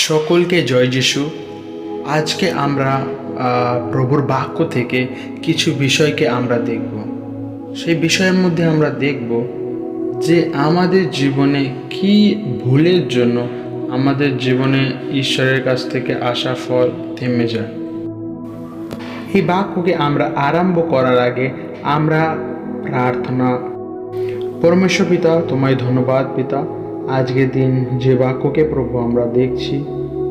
সকলকে জয় যিশু। আজকে আমরা প্রভুর বাক্য থেকে কিছু বিষয়কে আমরা দেখব। সেই বিষয়ের মধ্যে আমরা দেখব যে আমাদের জীবনে কি ভুলের জন্য আমাদের জীবনে ঈশ্বরের কাছ থেকে আসা ফল থেমে যায়। এই বাক্যকে আমরা আরম্ভ করার আগে আমরা প্রার্থনা। পরমেশ্বর পিতা, তোমায় ধন্যবাদ পিতা, আজকের দিন যে বাক্যকে প্রভু আমরা দেখছি,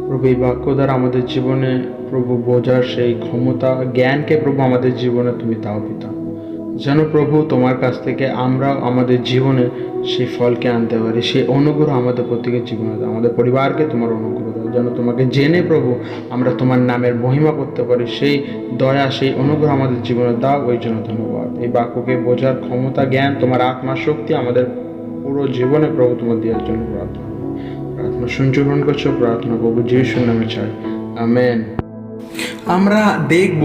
প্রভু এই বাক্য দ্বারা আমাদের জীবনে প্রভু বোঝার সেই ক্ষমতা জ্ঞানকে প্রভু আমাদের জীবনে তুমি দাও পিতা, যেন প্রভু তোমার কাছ থেকে আমরা আমাদের জীবনে সেই ফলকে আনতে পারি। সেই অনুগ্রহ আমাদের প্রত্যেকের জীবনে দাও, আমাদের পরিবারকে তোমার অনুগ্রহ দাও, যেন তোমাকে জেনে প্রভু আমরা তোমার নামের মহিমা করতে পারি। সেই দয়া সেই অনুগ্রহ আমাদের জীবনে দাও, ওই জন্য ধন্যবাদ। এই বাক্যকে বোঝার ক্ষমতা জ্ঞান তোমার আত্মার শক্তি আমাদের পুরো জীবনে প্রভু তোমার দেওয়ার জন্য প্রার্থনা শুনছো, গ্রহণ করছো প্রার্থনা প্রভু যিশুর নামে চাই, আমেন। আমরা দেখব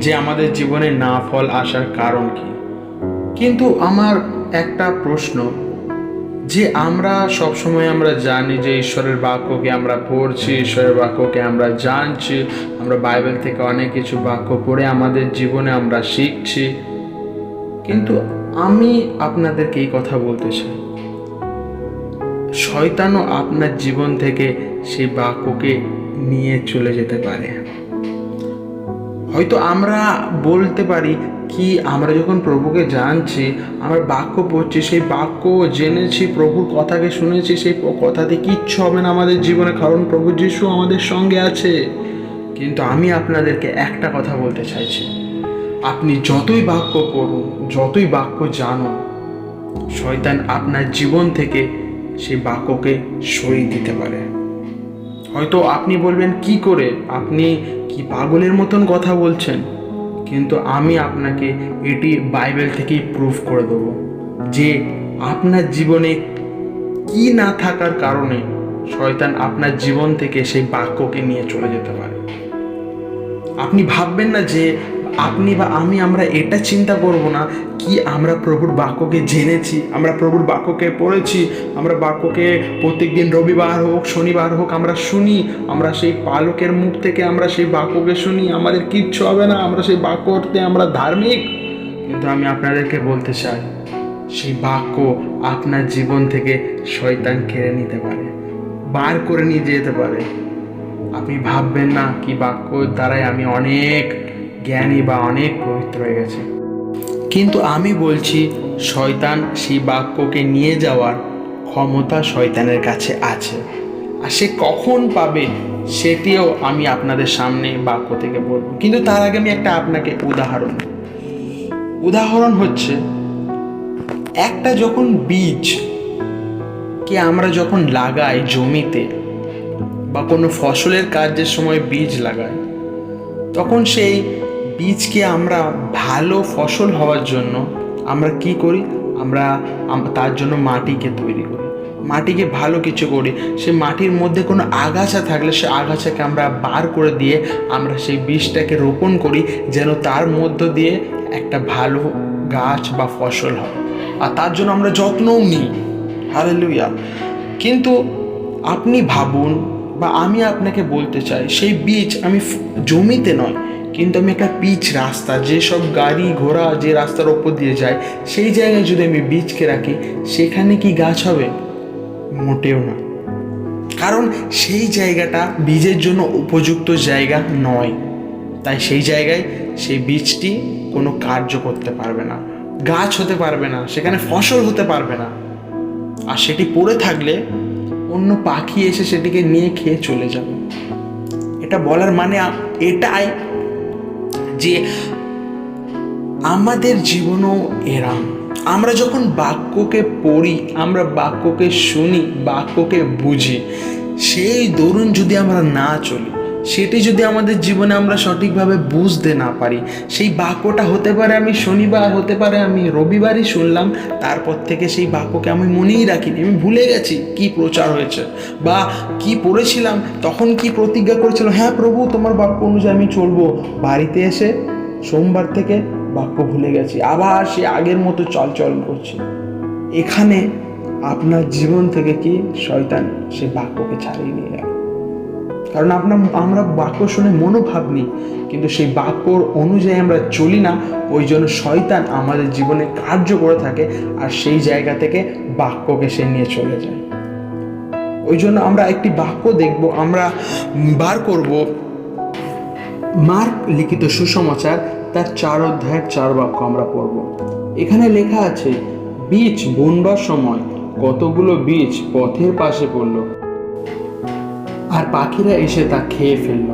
যে আমাদের জীবনে না ফল আসার কারণ কি। কিন্তু আমার একটা প্রশ্ন, যে আমরা সবসময় আমরা জানি যে ঈশ্বরের বাক্যকে আমরা পড়ছি, ঈশ্বরের বাক্যকে আমরা জানছি, আমরা বাইবেল থেকে অনেক কিছু বাক্য পড়ে আমাদের জীবনে আমরা শিখছি, কিন্তু আমি আপনাদেরকে এই কথা বলতে চাই, শয়তানও আপনার জীবন থেকে সেই বাক্যকে নিয়ে চলে যেতে পারে। হয়তো আমরা বলতে পারি কি, আমরা যখন প্রভুকে জানছি, আমরা বাক্য পড়ছি, সেই বাক্য জেনেছি, প্রভুর কথাকে শুনেছি, সেই কথাতে কিচ্ছু হবে না আমাদের জীবনে, কারণ প্রভু যিশু আমাদের সঙ্গে আছে। কিন্তু আমি আপনাদেরকে একটা কথা বলতে চাইছি, আপনি যতই বাক্য পড়ুন, যতই বাক্য জানুন, শয়তান আপনার জীবন থেকে সেই বাক্যকে সরিয়ে দিতে পারে। হয়তো আপনি বলবেন কি করে, আপনি কি পাগলের মতন কথা বলছেন, কিন্তু আমি আপনাকে এটি বাইবেল থেকেই প্রুফ করে দেব যে আপনার জীবনে কি না থাকার কারণে শয়তান আপনার জীবন থেকে সেই বাক্যকে নিয়ে চলে যেতে পারে। আপনি ভাববেন না যে আপনি বা আমরা এটা চিন্তা করব না কি আমরা প্রভুর বাক্যকে জেনেছি, আমরা প্রভুর বাক্যকে পড়েছি, আমরা বাক্যকে প্রত্যেকদিন রবিবার হোক শনিবার হোক আমরা শুনি, আমরা সেই পালকের মুখ থেকে আমরা সেই বাক্যকে শুনি, আমাদের কিচ্ছু হবে না, আমরা সেই বাক্যতে আমরা ধার্মিক। কিন্তু আমি আপনাদেরকে বলতে চাই, সেই বাক্য আপনার জীবন থেকে শয়তান কেড়ে নিতে পারে, বার করে নিয়ে যেতে পারে। আপনি ভাববেন না কি বাক্য দ্বারাই আমি অনেক জ্ঞানী বা অনেক পবিত্র হয়ে গেছি, কিন্তু আমি বলছি শয়তান সেই বাক্যকে নিয়ে যাওয়ার ক্ষমতা শয়তানের কাছে আছে, আর সে কখন পাবে সেটিও আমি আপনাদের সামনে বাক্য থেকে বলবো। কিন্তু তার আগে আমি একটা আপনাকে উদাহরণ হচ্ছে, একটা যখন বীজ কে আমরা যখন লাগাই জমিতে বা কোনো ফসলের কাজের সময় বীজ লাগাই, তখন সেই বীজকে আমরা ভালো ফসল হওয়ার জন্য আমরা কি করি, আমরা তার জন্য মাটিকে তৈরি করি, মাটিকে ভালো কিছু করি। সে মাটির মধ্যে কোনো আগাছা থাকলে সে আগাছাকে আমরা বার করে দিয়ে আমরা সেই বীজটাকে রোপণ করি, যেন তার মধ্য দিয়ে একটা ভালো গাছ বা ফসল হয়, আর তার জন্য আমরা যত্নও নিই। হালেলুয়া। কিন্তু আপনি ভাবুন, বা আমি আপনাকে বলতে চাই, সেই বীজ আমি জমিতে নয়, কিন্তু আমি একটা পিচ রাস্তা, যেসব গাড়ি ঘোড়া যে রাস্তার ওপর দিয়ে যায়, সেই জায়গায় যদি আমি বীজকে রাখি, সেখানে কি গাছ হবে? মোটেও না, কারণ সেই জায়গাটা বীজের জন্য উপযুক্ত জায়গা নয়। তাই সেই জায়গায় সেই বীজটি কোনো কার্য করতে পারবে না, গাছ হতে পারবে না, সেখানে ফসল হতে পারবে না। আর সেটি পড়ে থাকলে অন্য পাখি এসে সেটিকে নিয়ে খেয়ে চলে যাবে। এটা বলার মানে এটাই যে আমাদের জীবনও এরাম, আমরা যখন বাক্যকে পড়ি, আমরা বাক্যকে শুনি, বাক্যকে বুঝি, সেই দরুন যদি আমরা না চলি, সেটি যদি আমাদের জীবনে আমরা সঠিকভাবে বুঝতে না পারি, সেই বাক্যটা হতে পারে আমি শনিবার, হতে পারে আমি রবিবারই শুনলাম, তারপর থেকে সেই বাক্যকে আমি মনেই রাখিনি, আমি ভুলে গেছি কি প্রচার হয়েছে বা কি পড়েছিলাম, তখন কি প্রতিজ্ঞা করেছিলাম, হ্যাঁ প্রভু তোমার বাক্য অনুযায়ী আমি চলবো। বাড়িতে এসে সোমবার থেকে বাক্য ভুলে গেছি, আবার সে আগের মতো চল করছি। এখানে আপনার জীবন থেকে কি শয়তান সে বাক্যকে ছাড়িয়ে নিয়ে গেল। কারণ আমরা বাক্য শুনে মনোভাব নিই, কিন্তু সেই বাক্যর অনুযায়ী আমরা চলি না। ওই জন্য শয়তান আমাদের জীবনে কার্য করে থাকে, আর সেই জায়গা থেকে বাক্যকে সে নিয়ে চলে যায়। ওই জন্য আমরা একটি বাক্য দেখব, আমরা বার করব মার্ক লিখিত সুসমাচার তার 4 অধ্যায়ের 4 বাক্য আমরা পড়ব। এখানে লেখা আছে, বীজ বুনবার সময় কতগুলো বীজ পথের পাশে পড়ল, আর পাখিরা এসে তা খেয়ে ফেলল।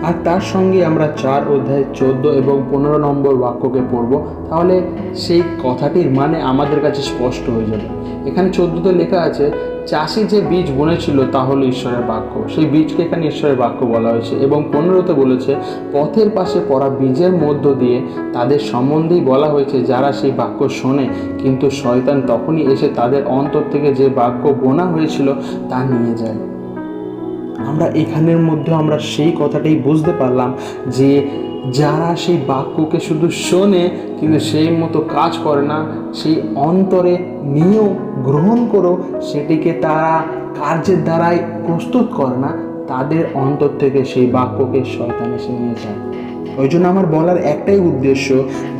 আর তার সঙ্গে আমরা 4 অধ্যায় 14 এবং 15 নম্বর বাক্যকে পড়ব, তাহলে সেই কথাটির মানে আমাদের কাছে স্পষ্ট হয়ে যাবে। এখানে 14তে লেখা আছে, চাষি যে বীজ বুনেছিল তা হলো ঈশ্বরের বাক্য। সেই বীজকে এখানে ঈশ্বরের বাক্য বলা হয়েছে। এবং 15তে বলেছে, পথের পাশে পড়া বীজের মধ্য দিয়ে তাদের সম্বন্ধেই বলা হয়েছে যারা সেই বাক্য শোনে, কিন্তু শয়তান তখনই এসে তাদের অন্তর থেকে যে বাক্য বোনা হয়েছিল তা নিয়ে যায়। আমরা এখানের মধ্যে আমরা সেই কথাটাই বুঝতে পারলাম যে যারা সেই বাক্যকে শুধু শোনে কিন্তু সেই মতো কাজ করে না, সেই অন্তরে নিয়েও গ্রহণ করো সেটিকে তারা কার্যের দ্বারাই প্রস্তুত করে না, তাদের অন্তর থেকে সেই বাক্যকে শয়তান এসে নিয়ে যায়। ওই জন্য আমার বলার একটাই উদ্দেশ্য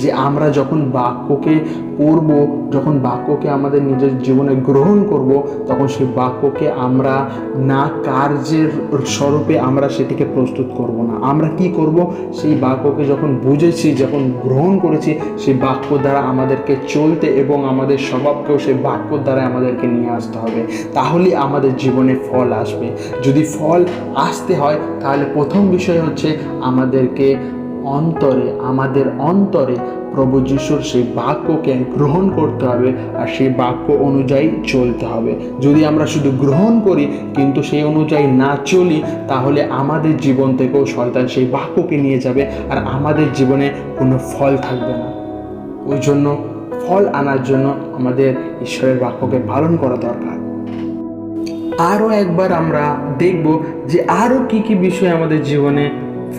যে আমরা যখন বাক্যকে পড়ব, যখন বাক্যকে আমাদের নিজের জীবনে গ্রহণ করব, তখন সেই বাক্যকে আমরা না কার্যের স্বরূপে আমরা সেটিকে প্রস্তুত করব না। আমরা কি করব, সেই বাক্যকে যখন বুঝেছি, যখন গ্রহণ করেছি, সেই বাক্য দ্বারা আমাদেরকে চলতে এবং আমাদের স্বভাবকেও সেই বাক্য দ্বারা আমাদেরকে নিয়ে আসতে হবে, তাহলে আমাদের জীবনে ফল আসবে। যদি ফল আসতে হয় তাহলে প্রথম বিষয় হচ্ছে আমাদের অন্তরে প্রভু যিশুর সেই বাক্যকে গ্রহণ করতে হবে, আর সেই বাক্য অনুযায়ী চলতে হবে। যদি আমরা শুধু গ্রহণ করি কিন্তু সেই অনুযায়ী না চলি, তাহলে আমাদের জীবন থেকেও শয়তান সেই বাক্যকে নিয়ে যাবে, আর আমাদের জীবনে কোনো ফল থাকবে না। ওই জন্য ফল আনার জন্য আমাদের ঈশ্বরের বাক্যকে পালন করা দরকার। আরও একবার আমরা দেখব যে আরও কি কি বিষয় আমাদের জীবনে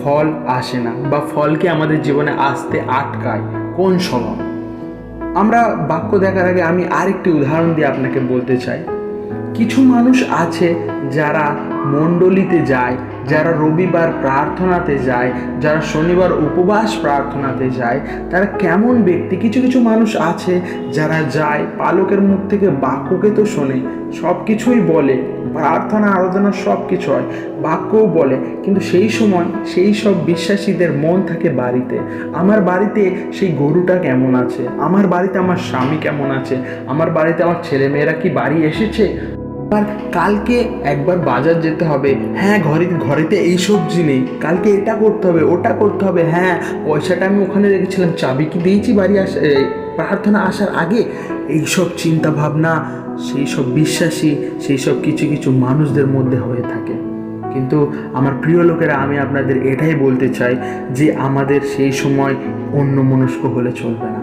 ফল আসে না, বা ফলকে আমাদের জীবনে আসতে আটকায়, কোন স্বভাব। আমরা বাক্য দেখার আগে আমি আরেকটি উদাহরণ দিয়ে আপনাকে বলতে চাই। কিছু মানুষ আছে যারা মণ্ডলীতে যায়, যারা রবিবার প্রার্থনাতে যায়, যারা শনিবার উপবাস প্রার্থনাতে যায়, তারা কেমন ব্যক্তি। কিছু কিছু মানুষ আছে যারা যায়, পালকের মুখ থেকে বাক্যকে তো শোনে, সব কিছুই বলে, প্রার্থনা আরাধনা সব কিছু হয়, বাক্যও বলে, কিন্তু সেই সময় সেই সব বিশ্বাসীদের মন থাকে বাড়িতে। আমার বাড়িতে সেই গরুটা কেমন আছে, আমার বাড়িতে আমার স্বামী কেমন আছে, আমার বাড়িতে আমার ছেলেমেয়েরা কি বাড়ি এসেছে, আর কালকে একবার বাজার যেতে হবে, হ্যাঁ ঘরেতে এই সবজি নেই, কালকে এটা করতে হবে, ওটা করতে হবে, হ্যাঁ পয়সাটা আমি ওখানে রেখেছিলাম, চাবি কি দিয়েছি বাড়ি প্রার্থনা আসার আগে। এইসব চিন্তা ভাবনা সেই সব বিশ্বাসী, সেই সব কিছু কিছু মানুষদের মধ্যে হয়ে থাকে। কিন্তু আমার প্রিয় লোকেরা, আমি আপনাদের এটাই বলতে চাই যে আমাদের সেই সময় অন্যমনস্ক হলে চলবে না।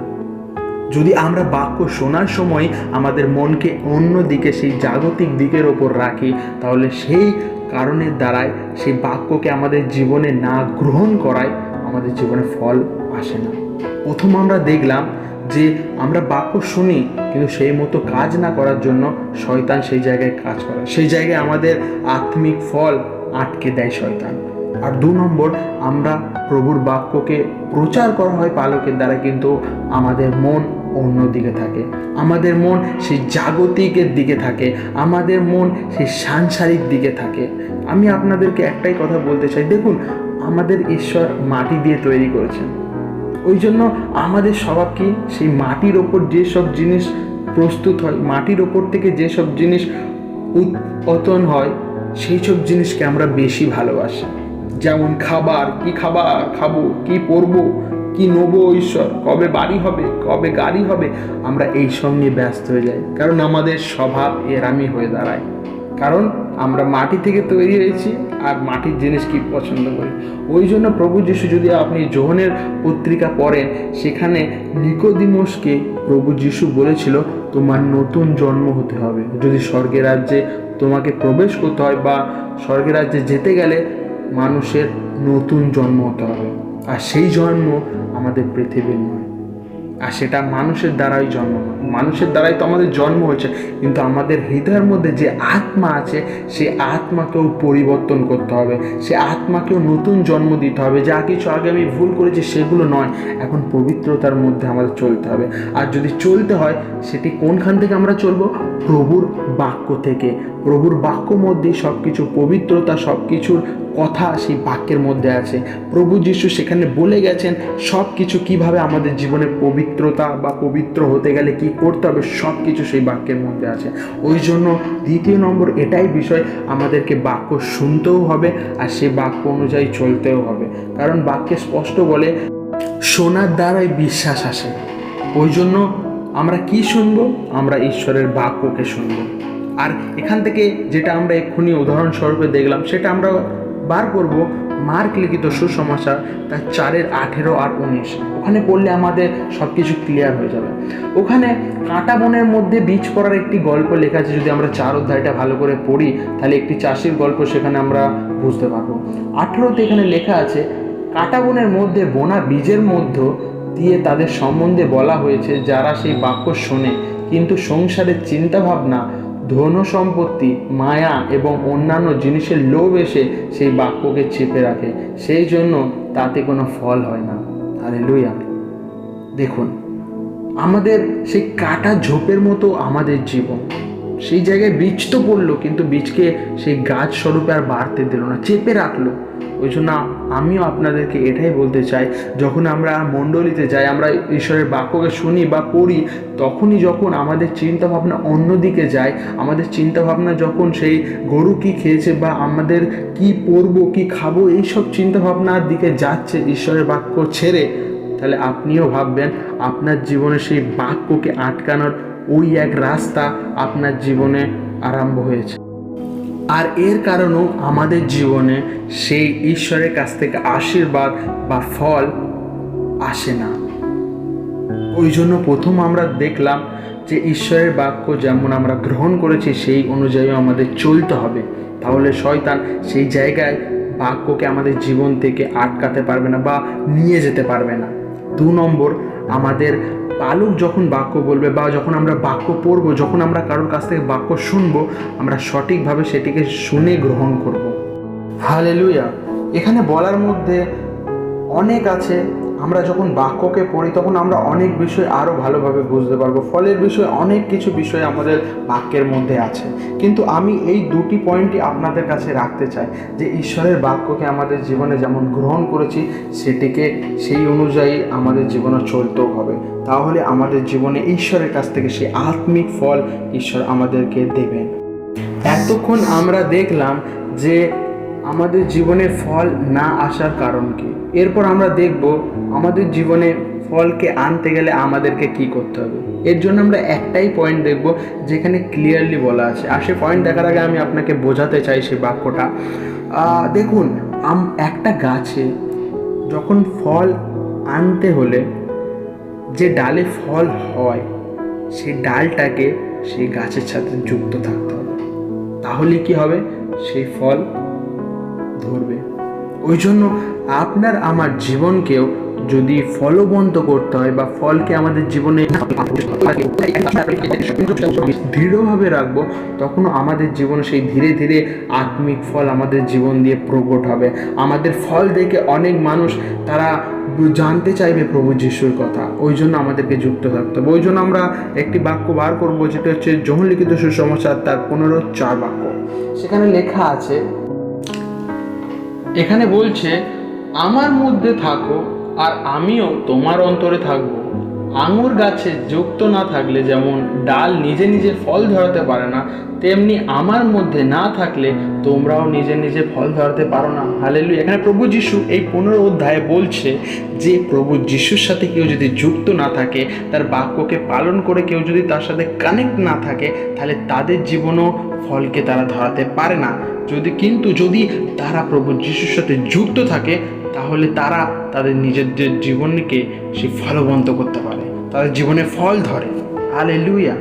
যদি আমরা বাক্য শোনার সময় আমাদের মনকে অন্য দিকে, সেই জাগতিক দিকের ওপর রাখি, তাহলে সেই কারণের দ্বারাই সেই বাক্যকে আমাদের জীবনে না গ্রহণ করায় আমাদের জীবনে ফল আসে না। প্রথম আমরা দেখলাম যে আমরা বাক্য শুনি কিন্তু সেই মতো কাজ না করার জন্য শয়তান সেই জায়গায় কাজ করে, সেই জায়গায় আমাদের আত্মিক ফল আটকে দেয় শয়তান। আর 2 নম্বর, আমরা প্রভুর বাক্যকে প্রচার করা হয় পালকের দ্বারা, কিন্তু আমাদের মন অন্য দিকে থাকে, আমাদের মন সেই জাগতিকের দিকে থাকে, আমাদের মন সেই সাংসারিক দিকে থাকে। আমি আপনাদেরকে একটাই কথা বলতে চাই, দেখুন আমাদের ঈশ্বর মাটি দিয়ে তৈরি করেছেন, ওই জন্য আমাদের স্বভাব কি, সেই মাটির ওপর যেসব জিনিস প্রস্তুত হয়, মাটির ওপর থেকে যেসব জিনিস উৎপতন হয়, সেই সব জিনিসকে আমরা বেশি ভালোবাসি। যেমন খাবার খাবো, কি পরবো, কি নেবো, ঈশ্বর কবে বাড়ি হবে, কবে গাড়ি হবে, আমরা এইসব নিয়ে ব্যস্ত হয়ে যাই, কারণ আমাদের স্বভাব এরামি হয়ে দাঁড়ায়। কারণ আমরা মাটি থেকে তৈরি হয়েছি আর মাটির জিনিস কি পছন্দ করি। ওই জন্য প্রভু যিশু, যদি আপনি যোহনের পত্রিকা পড়েন, সেখানে নিকোদিমসকে প্রভু যিশু বলেছিল তোমার নতুন জন্ম হতে হবে, যদি স্বর্গের রাজ্যে তোমাকে প্রবেশ করতে হয় বা স্বর্গের রাজ্যে যেতে গেলে মানুষের নতুন জন্ম হতে হবে, আর সেই জন্ম আমাদের পৃথিবীর নয়। আর সেটা মানুষের দ্বারাই জন্ম না, মানুষের দ্বারাই তো আমাদের জন্ম হয়েছে, কিন্তু আমাদের হৃদয়ের মধ্যে যে আত্মা আছে সেই আত্মাকেও পরিবর্তন করতে হবে, সে আত্মাকেও নতুন জন্ম দিতে হবে। যা কিছু আগে আমি ভুল করেছি সেগুলো নয়, এখন পবিত্রতার মধ্যে আমাদের চলতে হবে। আর যদি চলতে হয় সেটি কোনখান থেকে আমরা চলবো? প্রভুর বাক্য থেকে। প্রভুর বাক্য মধ্যেই সব কিছু, পবিত্রতা সব কিছুর কথা সেই বাক্যের মধ্যে আছে। প্রভু যিশু সেখানে বলে গেছেন সব কিছু কীভাবে আমাদের জীবনে পবিত্রতা বা পবিত্র হতে গেলে কি করতে হবে, সব কিছু সেই বাক্যের মধ্যে আছে। ওই জন্য দ্বিতীয় নম্বর এটাই বিষয়, আমাদেরকে বাক্য শুনতেও হবে আর সেই বাক্য অনুযায়ী চলতেও হবে। কারণ বাক্যে স্পষ্ট বলে শোনার দ্বারাই বিশ্বাস আসে। ওই জন্য আমরা কি শুনবো? আমরা ঈশ্বরের বাক্যকে শুনবো। আর এখান থেকে যেটা আমরা এক্ষুনি উদাহরণস্বরূপে দেখলাম সেটা আমরা বার করব মার্ক লিখিত সুসমাচার তার 4:18 আর 19। ওখানে পড়লে আমাদের সব কিছু ক্লিয়ার হয়ে যাবে। ওখানে কাঁটা বনের মধ্যে বীজ পড়ার একটি গল্প লেখা আছে। যদি আমরা 4 অধ্যায়টা ভালো করে পড়ি তাহলে একটি চাষির গল্প সেখানে আমরা বুঝতে পারবো। 18তে এখানে লেখা আছে, কাঁটা বনের মধ্যে বোনা বীজের মধ্য দিয়ে তাদের সম্বন্ধে বলা হয়েছে যারা সেই বাক্য শোনে কিন্তু সংসারের চিন্তাভাবনা, ধন সম্পত্তি, মায়া এবং অন্যান্য জিনিসের লোভ এসে সেই বাক্যকে চেপে রাখে, সেই জন্য তাতে কোনো ফল হয় না। হালেলুয়া। দেখুন, আমাদের সেই কাটা ঝোপের মতো আমাদের জীবন, সেই জায়গায় বীজ তো পড়লো কিন্তু বীজকে সেই গাছ স্বরূপে আর বাড়তে দিল না, চেপে রাখলো। ওই জন্য আমিও আপনাদেরকে এটাই বলতে চাই, যখন আমরা মণ্ডলীতে যাই, আমরা ঈশ্বরের বাক্যকে শুনি বা পড়ি, তখনই যখন আমাদের চিন্তাভাবনা অন্যদিকে যায়, আমাদের চিন্তাভাবনা যখন সেই গরু কি খেয়েছে বা আমাদের কি পরবো কি খাবো এইসব চিন্তাভাবনার দিকে যাচ্ছে ঈশ্বরের বাক্য ছেড়ে, তাহলে আপনিও ভাববেন আপনার জীবনে সেই বাক্যকে আটকানোর ওই এক রাস্তা আপনার জীবনে আরম্ভ হয়েছে। আর এর কারণেও আমাদের জীবনে সেই ঈশ্বরের কাছ থেকে আশীর্বাদ বা ফল আসে না। ওই জন্য প্রথম আমরা দেখলাম যে ঈশ্বরের বাক্য যেমন আমরা গ্রহণ করেছি সেই অনুযায়ী আমাদের চলতে হবে, তাহলে শয়তান সেই জায়গায় বাক্যকে আমাদের জীবন থেকে আটকাতে পারবে না বা নিয়ে যেতে পারবে না। 2 নম্বর, আমাদের পালক যখন বাক্য বলবে বা যখন আমরা বাক্য পড়বো, যখন আমরা কারোর কাছ থেকে বাক্য শুনবো, আমরা সঠিকভাবে সেটিকে শুনে গ্রহণ করব। হালেলুয়া। এখানে বলার মধ্যে অনেক আছে। আমরা যখন বাক্যকে পড়ি তখন আমরা অনেক বিষয় আরও ভালোভাবে বুঝতে পারবো। ফলের বিষয় অনেক কিছু বিষয় আমাদের বাক্যের মধ্যে আছে, কিন্তু আমি এই 2টি পয়েন্টই আপনাদের কাছে রাখতে চাই যে ঈশ্বরের বাক্যকে আমাদের জীবনে যেমন গ্রহণ করেছি সেটিকে সেই অনুযায়ী আমাদের জীবনে চলতেও হবে, তাহলে আমাদের জীবনে ঈশ্বরের কাছ থেকে সেই আত্মিক ফল ঈশ্বর আমাদেরকে দেবেন। এতক্ষণ আমরা দেখলাম যে আমাদের জীবনে ফল না আসার কারণ কি। এরপর আমরা দেখব আমাদের জীবনে ফলকে আনতে গেলে আমাদেরকে কি করতে হবে। এর জন্য আমরা একটাই পয়েন্ট দেখব যেখানে ক্লিয়ারলি বলা আছে। আর সে পয়েন্ট দেখার আগে আমি আপনাকে বোঝাতে চাই সেই বাক্যটা। দেখুন, একটা গাছে যখন ফল আনতে হলে যে ডালে ফল হয় সেই ডালটাকে সেই গাছের সাথে যুক্ত থাকতে হবে, তাহলে কি হবে? সেই ফল ধরবে। ওই জন্য আপনার আমার জীবনকেও যদি ফলবন্ত করতে হয় বা ফলকে আমাদের জীবনে দৃঢ়ভাবে রাখবো, তখনও আমাদের জীবনে সেই ধীরে ধীরে আত্মিক ফল আমাদের জীবন দিয়ে প্রকট হবে। আমাদের ফল দেখে অনেক মানুষ তারা জানতে চাইবে প্রভু যিশুর কথা। ওই জন্য আমাদেরকে যুক্ত থাকতে হবে। ওই জন্য আমরা একটি বাক্য বার করবো, যেটা হচ্ছে যোহন লিখিত সুসমাচার তার 15:4 বাক্য। সেখানে লেখা আছে, এখানে বলছে, আমার মধ্যে থাকো আর আমিও তোমার অন্তরে থাকবো। আঙুর গাছে যুক্ত না থাকলে যেমন ডাল নিজে নিজে ফল ধরাতে পারে না, তেমনি আমার মধ্যে না থাকলে তোমরাও নিজে নিজে ফল ধরাতে পারো না। হালেলুয়া। এখানে প্রভু যিশু এই 15 অধ্যায়ে বলছে যে প্রভু যিশুর সাথে কেউ যদি যুক্ত না থাকে, তার বাক্যকে পালন করে কেউ যদি তার সাথে কানেক্ট না থাকে, তাহলে তাদের জীবনও ফলকে তারা ধরাতে পারে না। যদি তারা প্রভু যিশুর সাথে যুক্ত থাকে, তাহলে তারা তাদের নিজেদের জীবনকে সে ফলবন্ত করতে পারে, তাদের জীবনে ফল ধরে। হালেলুয়া।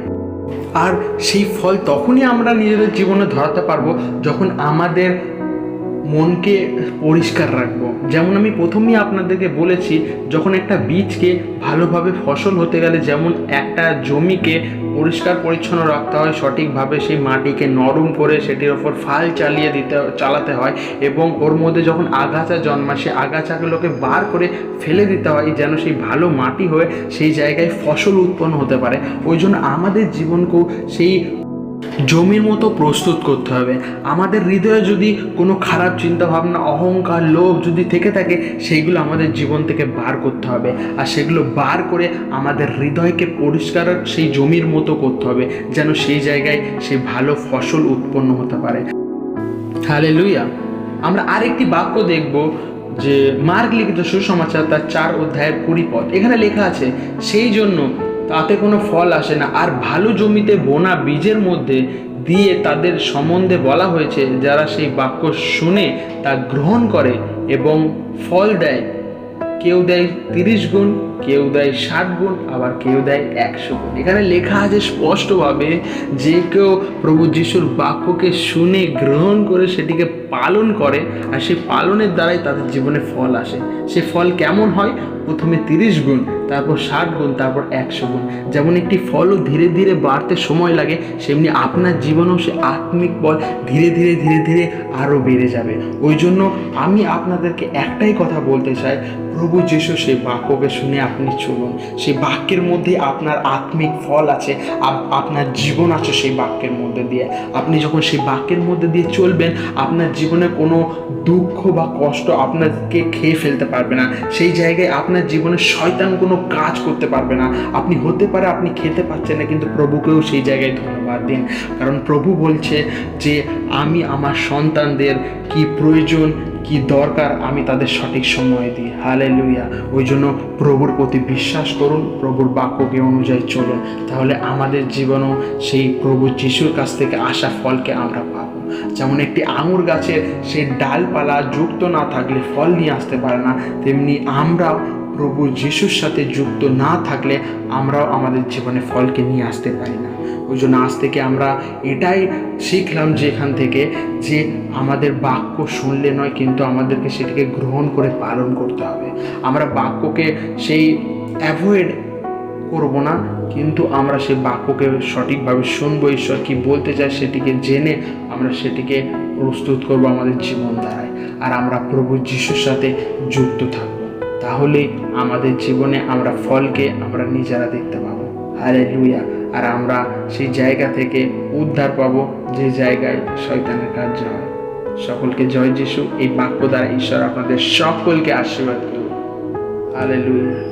আর সেই ফল তখনই আমরা নিজেদের জীবনে ধরাতে পারবো যখন আমাদের মনকে পরিষ্কার রাখবো। যেমন আমি প্রথমেই আপনাদেরকে বলেছি, যখন একটা বীজকে ভালোভাবে ফসল হতে গেলে যেমন একটা জমিকে পরিষ্কার পরিচ্ছন্ন রাখতে হয়, সঠিকভাবে সেই মাটিকে নরম করে সেটির ওপর ফাল চালাতে হয়, এবং ওর মধ্যে যখন আগাছা জন্মায় সেই আগাছাগুলোকে বার করে ফেলে দিতে হয় যেন সেই ভালো মাটি হয়ে সেই জায়গায় ফসল উৎপন্ন হতে পারে। ওই জন্য আমাদের জীবনকেও সেই জমির মতো প্রস্তুত করতে হবে। আমাদের হৃদয়ে যদি কোনো খারাপ চিন্তাভাবনা, অহংকার, লোভ যদি থেকে থাকে, সেইগুলো আমাদের জীবন থেকে বার করতে হবে। আর সেগুলো বার করে আমাদের হৃদয়কে পরিষ্কার সেই জমির মতো করতে হবে যেন সেই জায়গায় সেই ভালো ফসল উৎপন্ন হতে পারে। হালেলুয়া। আমরা আরেকটি বাক্য দেখব, যে মার্ক লিখিত সুসমাচার তার 4 অধ্যায়ের 20 পদ। এখানে লেখা আছে, সেই জন্য তাতে কোনো ফল আসে না, আর ভালো জমিতে বোনা বীজের মধ্যে দিয়ে তাদের সম্বন্ধে বলা হয়েছে, যারা সেই বাক্য শুনে তা গ্রহণ করে এবং ফল দেয়। কেউ দেয় 30 গুণ, কেউ দেয় 60 গুণ, আবার কেউ দেয় 100 গুণ। এখানে লেখা আছে স্পষ্টভাবে, যে কেউ প্রভু যিশুর বাক্যকে শুনে গ্রহণ করে সেটিকে পালন করে, আর সেই পালনের দ্বারাই তাদের জীবনে ফল আসে। সে ফল কেমন হয়? প্রথমে 30 গুণ, তারপর 60 গুণ, তারপর 100 গুণ। যেমন একটি ফলও ধীরে ধীরে বাড়তে সময় লাগে, সেমনি আপনার জীবনেও সে আত্মিক ফল ধীরে ধীরে ধীরে ধীরে আরও বেড়ে যাবে। ওই জন্য আমি আপনাদেরকে একটাই কথা বলতে চাই, প্রভু যিশু সেই বাক্যকে শুনে আপনি চলুন। সেই বাক্যের মধ্যে আপনার আত্মিক ফল আছে, আপনার জীবন আছে সেই বাক্যের মধ্যে দিয়ে। আপনি যখন সেই বাক্যের মধ্যে দিয়ে চলবেন, আপনার জীবনে কোনো দুঃখ বা কষ্ট আপনাকে খেয়ে ফেলতে পারবে না। সেই জায়গায় আপনার জীবনে শয়তান কোনো কাজ করতে পারবে না। আপনি হতে পারে আপনি খেতে পাচ্ছেন না, কিন্তু প্রভুকেও সেই জায়গায় ধন্যবাদ দিন, কারণ প্রভু বলছে যে আমি আমার সন্তানদের কি প্রয়োজন, কি দরকার, আমি তাদের সঠিক সময় দিই। হালেলুয়া। ওই জন্য প্রভুর প্রতি বিশ্বাস করুন, প্রভুর বাক্যকে অনুযায়ী চলুন, তাহলে আমাদের জীবনেও সেই প্রভু যিশুর কাছ থেকে আসা ফলকে আমরা পাবো। যেমন একটি আঙুর গাছের সেই ডালপালা যুক্ত না থাকলে ফল নিয়ে আসতে পারে না, তেমনি আমরাও প্রভু যিশুর সাথে যুক্ত না থাকলে আমরাও আমাদের জীবনে ফলকে নিয়ে আসতে পারি না। ওই জন্য আজ থেকে আমরা এটাই শিখলাম যে এখান থেকে, যে আমাদের বাক্য শুনলে নয়, কিন্তু আমাদেরকে সেটাকে গ্রহণ করে পালন করতে হবে। আমরা বাক্যকে সেই অ্যাভয়েড করব না, কিন্তু আমরা সেই বাক্যকে সঠিকভাবে শুনবো, ঈশ্বর কি বলতে চায় সেটিকে জেনে আমরা সেটিকে প্রস্তুত করব আমাদের জীবন দ্বারায়। আর আমরা প্রভু যিশুর সাথে যুক্ত থাকব, তাহলে আমাদের জীবনে আমরা ফলকে আমরা নিজেরা দেখতে পাবো। হালেলুয়া। আর আমরা সেই জায়গা থেকে উদ্ধার পাবো যে জায়গায় শয়তানের কার্য হয়। সকলকে জয় যিশু। এই বাক্য দ্বারা ঈশ্বর আপনাদের সকলকে আশীর্বাদ করুন। হালেলুয়া।